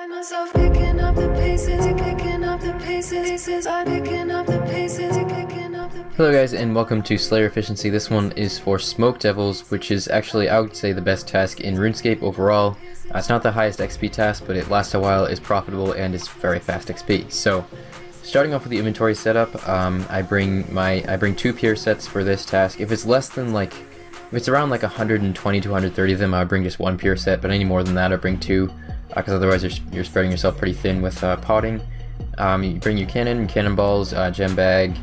find myself picking up the pieces, picking up the pieces, I'm picking up the pieces, picking up the pieces. Hello guys, and welcome to Slayer Efficiency. This one is for Smoke Devils, which is actually, I would say, the best task in RuneScape overall. It's not the highest XP task, but it lasts a while, is profitable, and is very fast XP. So, starting off with the inventory setup, I bring two pure sets for this task. If it's less than if it's around 120 to 130 of them, I would bring just one pure set, but any more than that, I bring two, because otherwise you're spreading yourself pretty thin with potting. You bring your cannon, cannonballs, gem bag,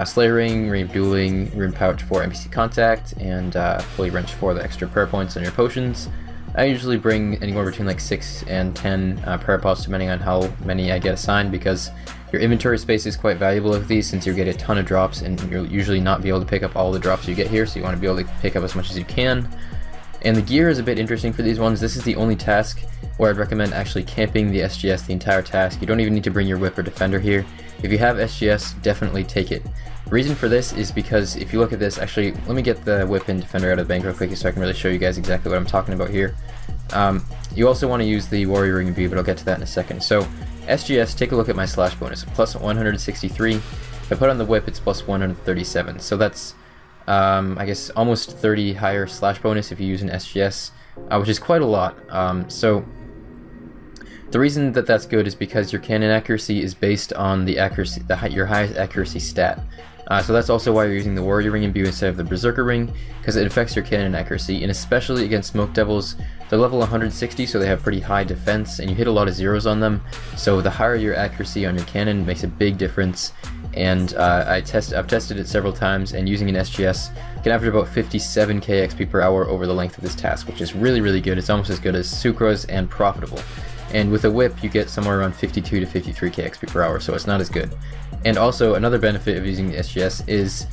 Slayer ring, ring of dueling, rune pouch for NPC contact, and fully wrench for the extra prayer points on your potions. I usually bring anywhere between 6 and 10 prayer pots, depending on how many I get assigned, because your inventory space is quite valuable with these, since you get a ton of drops and you'll usually not be able to pick up all the drops you get here, so you want to be able to pick up as much as you can. And the gear is a bit interesting for these ones. This is the only task where I'd recommend actually camping the SGS the entire task. You don't even need to bring your whip or defender here. If you have SGS, definitely take it. The reason for this is because if you look at this, actually, let me get the whip and defender out of the bank real quick so I can really show you guys exactly what I'm talking about here. You also want to use the warrior ring view, but I'll get to that in a second. So SGS, take a look at my slash bonus, plus 163. If I put on the whip, it's plus 137. So that's I guess almost 30 higher slash bonus if you use an SGS, which is quite a lot. So the reason that that's good is because your cannon accuracy is based on the accuracy, your highest accuracy stat. So that's also why you're using the warrior ring imbue instead of the berserker ring, because it affects your cannon accuracy, and especially against smoke devils. They're level 160, so they have pretty high defense, and you hit a lot of zeros on them. So the higher your accuracy on your cannon makes a big difference. And I've tested it several times, and using an SGS can average about 57k XP per hour over the length of this task, which is really, really good. It's almost as good as Sucra's and profitable. And with a whip, you get somewhere around 52 to 53k XP per hour, so it's not as good. And also, another benefit of using the SGS is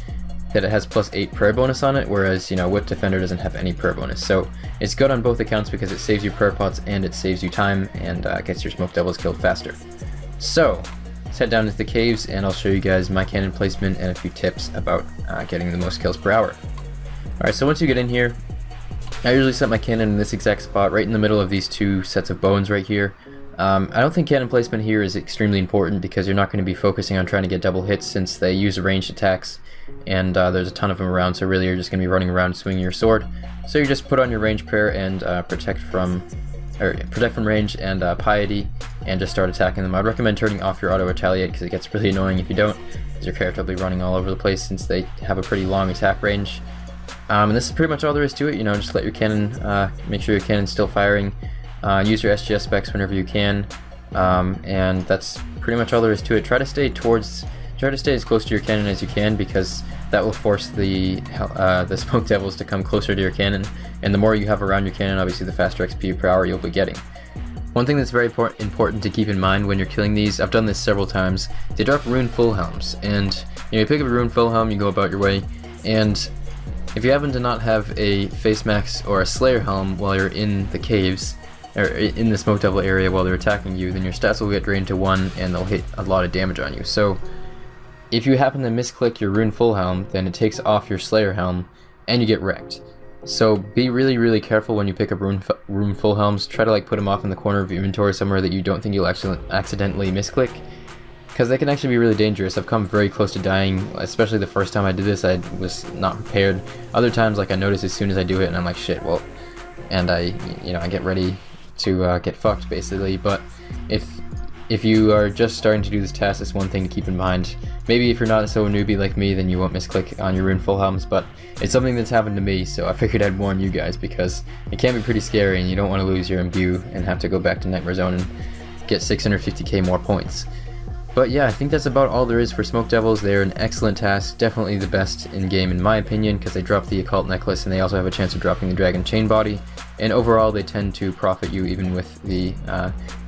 that it has plus 8 prayer bonus on it, whereas, whip defender doesn't have any prayer bonus. So it's good on both accounts because it saves you prayer pots and it saves you time and gets your smoke devils killed faster. So let's head down into the caves, and I'll show you guys my cannon placement and a few tips about getting the most kills per hour. Alright, so once you get in here, I usually set my cannon in this exact spot, right in the middle of these two sets of bones right here. I don't think cannon placement here is extremely important, because you're not going to be focusing on trying to get double hits, since they use ranged attacks, and there's a ton of them around, so really you're just going to be running around swinging your sword. So you just put on your range prayer and protect from range and piety, and just start attacking them. I'd recommend turning off your auto retaliate, because it gets really annoying if you don't, because your character will be running all over the place since they have a pretty long attack range. And this is pretty much all there is to it. Just let your cannon, make sure your cannon's still firing, use your SGS specs whenever you can, and that's pretty much all there is to it. Try to stay as close to your cannon as you can, because that will force the smoke devils to come closer to your cannon, and the more you have around your cannon, obviously the faster XP per hour you'll be getting. One thing that's very important to keep in mind when you're killing these, I've done this several times, they drop rune full helms, and you pick up a rune full helm, you go about your way, and if you happen to not have a face max or a slayer helm while you're in the caves, or in the smoke devil area while they're attacking you, then your stats will get drained to 1 and they'll hit a lot of damage on you. So if you happen to misclick your rune full helm, then it takes off your slayer helm and you get wrecked. So be really, really careful when you pick up rune full helms. Try to put them off in the corner of your inventory somewhere that you don't think you'll actually accidentally misclick, because they can actually be really dangerous. I've come very close to dying, especially the first time I did this. I was not prepared. Other times, I notice as soon as I do it, and I'm like, shit, well, and I get ready to get fucked, basically. But if you are just starting to do this task, it's one thing to keep in mind. Maybe if you're not so newbie like me, then you won't misclick on your rune full helms, but it's something that's happened to me, so I figured I'd warn you guys, because it can be pretty scary, and you don't want to lose your imbue and have to go back to Nightmare Zone and get 650k more points. But yeah, I think that's about all there is for Smoke Devils. They're an excellent task, definitely the best in game in my opinion, because they drop the Occult Necklace and they also have a chance of dropping the Dragon Chain Body, and overall they tend to profit you even with the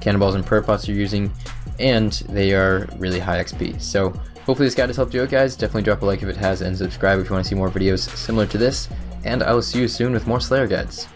cannonballs and prayer pots you're using, and they are really high XP. So hopefully this guide has helped you out, guys. Definitely drop a like if it has, and subscribe if you want to see more videos similar to this, and I will see you soon with more Slayer guides.